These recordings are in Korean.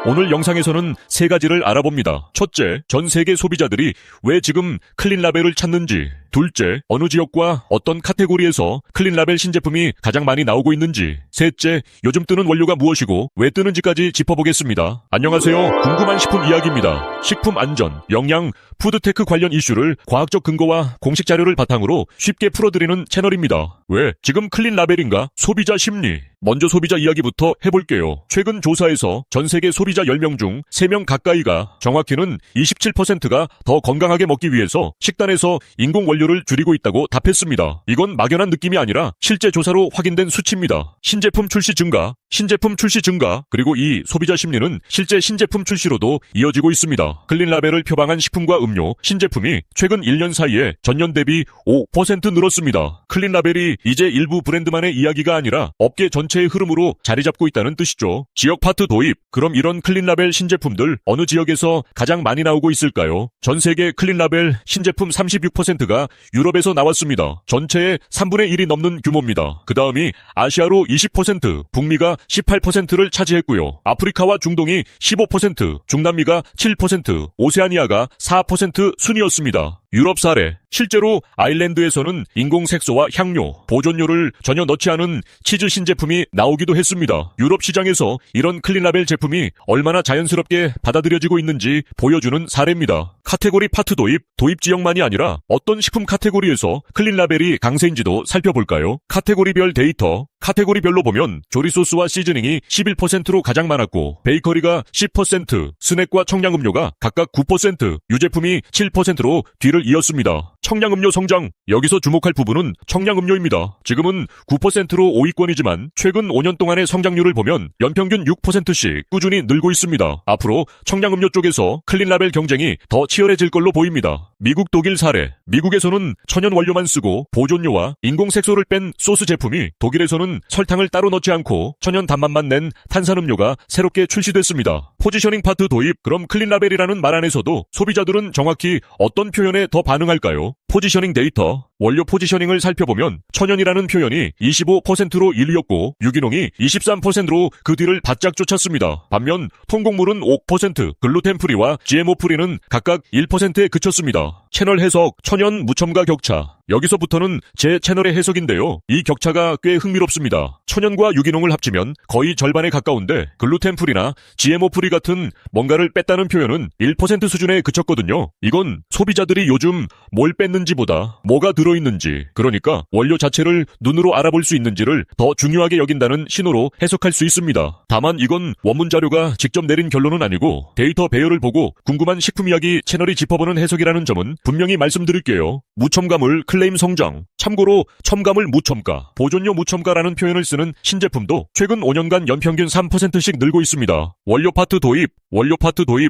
오늘 영상에서는 세 가지를 알아봅니다. 첫째, 전 세계 소비자들이 왜 지금 클린라벨을 찾는지. 둘째, 어느 지역과 어떤 카테고리에서 클린라벨 신제품이 가장 많이 나오고 있는지. 셋째, 요즘 뜨는 원료가 무엇이고 왜 뜨는지까지 짚어보겠습니다. 안녕하세요. 궁금한 식품 이야기입니다. 식품 안전, 영양, 푸드테크 관련 이슈를 과학적 근거와 공식 자료를 바탕으로 쉽게 풀어드리는 채널입니다. 왜 지금 클린라벨인가? 소비자 심리. 먼저 소비자 이야기부터 해볼게요. 최근 조사에서 전 세계 소비자 10명 중 3명 가까이가, 정확히는 27%가 더 건강하게 먹기 위해서 식단에서 인공 원료를 줄이고 있다고 답했습니다. 이건 막연한 느낌이 아니라 실제 조사로 확인된 수치입니다. 신제품 출시 증가, 그리고 이 소비자 심리는 실제 신제품 출시로도 이어지고 있습니다. 클린라벨을 표방한 식품과 음료, 신제품이 최근 1년 사이에 전년 대비 5% 늘었습니다. 클린라벨이 이제 일부 브랜드만의 이야기가 아니라 업계 전체의 흐름으로 자리 잡고 있다는 뜻이죠. 지역 파트 도입. 그럼 이런 클린라벨 신제품들 어느 지역에서 가장 많이 나오고 있을까요? 전 세계 클린라벨 신제품 36%가 유럽에서 나왔습니다. 전체의 3분의 1이 넘는 규모입니다. 그 다음이 아시아로 20%, 북미가 18%를 차지했고요. 아프리카와 중동이 15%, 중남미가 7%, 오세아니아가 4% 순이었습니다. 유럽 사례. 실제로 아일랜드에서는 인공색소와 향료, 보존료를 전혀 넣지 않은 치즈 신제품이 나오기도 했습니다. 유럽 시장에서 이런 클린라벨 제품이 얼마나 자연스럽게 받아들여지고 있는지 보여주는 사례입니다. 카테고리 파트 도입, 도입 지역만이 아니라 어떤 식품 카테고리에서 클린라벨이 강세인지도 살펴볼까요? 카테고리별 데이터. 카테고리별로 보면 조리소스와 시즈닝이 11%로 가장 많았고, 베이커리가 10%, 스낵과 청량음료가 각각 9%, 유제품이 7%로 뒤를 이었습니다. 청량음료 성장. 여기서 주목할 부분은 청량음료입니다. 지금은 9%로 5위권이지만 최근 5년 동안의 성장률을 보면 연평균 6%씩 꾸준히 늘고 있습니다. 앞으로 청량음료 쪽에서 클린라벨 경쟁이 더 치열해질 걸로 보입니다. 미국, 독일 사례. 미국에서는 천연 원료만 쓰고 보존료와 인공색소를 뺀 소스 제품이, 독일에서는 설탕을 따로 넣지 않고 천연 단맛만 낸 탄산음료가 새롭게 출시됐습니다. 포지셔닝 파트 도입. 그럼 클린라벨이라는 말 안에서도 소비자들은 정확히 어떤 표현에 더 반응할까요? 포지셔닝 데이터. 원료 포지셔닝을 살펴보면 천연이라는 표현이 25%로 1위였고 유기농이 23%로 그 뒤를 바짝 쫓았습니다. 반면 통곡물은 5%, 글루텐 프리와 GMO 프리는 각각 1%에 그쳤습니다. 채널 해석, 천연 무첨가 격차. 여기서부터는 제 채널의 해석인데요. 이 격차가 꽤 흥미롭습니다. 천연과 유기농을 합치면 거의 절반에 가까운데 글루텐 프리나 GMO 프리 같은 뭔가를 뺐다는 표현은 1% 수준에 그쳤거든요. 이건 소비자들이 요즘 뭘 뺐는지보다 뭐가 들어있는지, 그러니까 원료 자체를 눈으로 알아볼 수 있는지를 더 중요하게 여긴다는 신호로 해석할 수 있습니다. 다만 이건 원문 자료가 직접 내린 결론은 아니고 데이터 배열을 보고 궁금한 식품 이야기 채널이 짚어보는 해석이라는 점은 분명히 말씀드릴게요. 무첨가물 클레임 성장. 참고로 첨가물 무첨가, 보존료 무첨가라는 표현을 쓰는 신제품도 최근 5년간 연평균 3%씩 늘고 있습니다. 원료 파트 도입.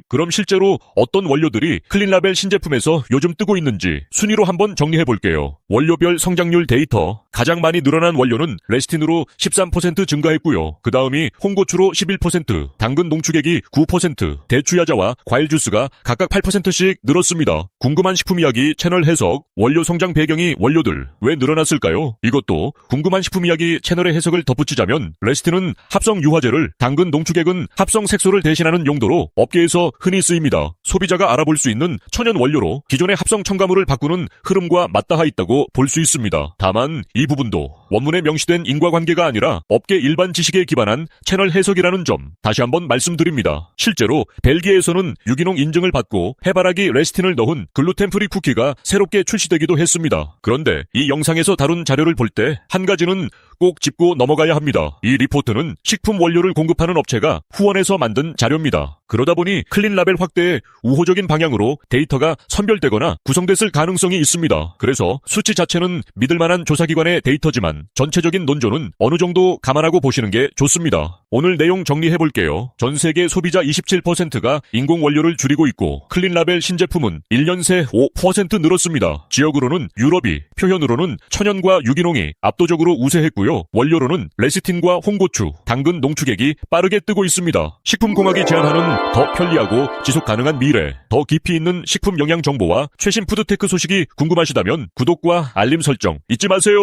그럼 실제로 어떤 원료들이 클린라벨 신제품에서 요즘 뜨고 있는지 순위로 한번 정리해볼게요. 원료별 성장률 데이터. 가장 많이 늘어난 원료는 레시틴으로 13% 증가했고요. 그 다음이 홍고추로 11%, 당근 농축액이 9%, 대추야자와 과일 주스가 각각 8%씩 늘었습니다. 궁금한 식품 이야기 채널 해석. 원료 성장 배경이 원료들 왜 늘어났을까요? 이것도 궁금한 식품 이야기 채널의 해석을 덧붙이자면, 레시틴은 합성 유화제를, 당근 농축액은 합성 색소를 대신하는 용도로 업계에서 흔히 쓰입니다. 소비자가 알아볼 수 있는 천연 원료로 기존의 합성 첨가물을 바꾸는 흐름과 맞닿아 있다고 볼 수 있습니다. 다만 이 부분도 원문에 명시된 인과관계가 아니라 업계 일반 지식에 기반한 채널 해석이라는 점 다시 한번 말씀드립니다. 실제로 벨기에에서는 유기농 인증을 받고 해바라기 레시틴을 넣은 글루텐 프리 쿠키가 새롭게 출시되기도 했습니다. 그런데 이 영상에서 다룬 자료를 볼 때 한 가지는 꼭 짚고 넘어가야 합니다. 이 리포트는 식품 원료를 공급하는 업체가 후원해서 만든 자료입니다. 그러다 보니 클린라벨 확대에 우호적인 방향으로 데이터가 선별되거나 구성됐을 가능성이 있습니다. 그래서 수치 자체는 믿을만한 조사기관의 데이터지만 전체적인 논조는 어느 정도 감안하고 보시는 게 좋습니다. 오늘 내용 정리해볼게요. 전 세계 소비자 27%가 인공 원료를 줄이고 있고 클린라벨 신제품은 1년 새 5% 늘었습니다. 지역으로는 유럽이, 표현으로는 천연과 유기농이 압도적으로 우세했고요. 원료로는 레시틴과 홍고추, 당근 농축액이 빠르게 뜨고 있습니다. 식품공학이 제안하는 더 편리하고 지속 가능한 미래, 더 깊이 있는 식품 영양 정보와 최신 푸드테크 소식이 궁금하시다면 구독과 알림 설정 잊지 마세요.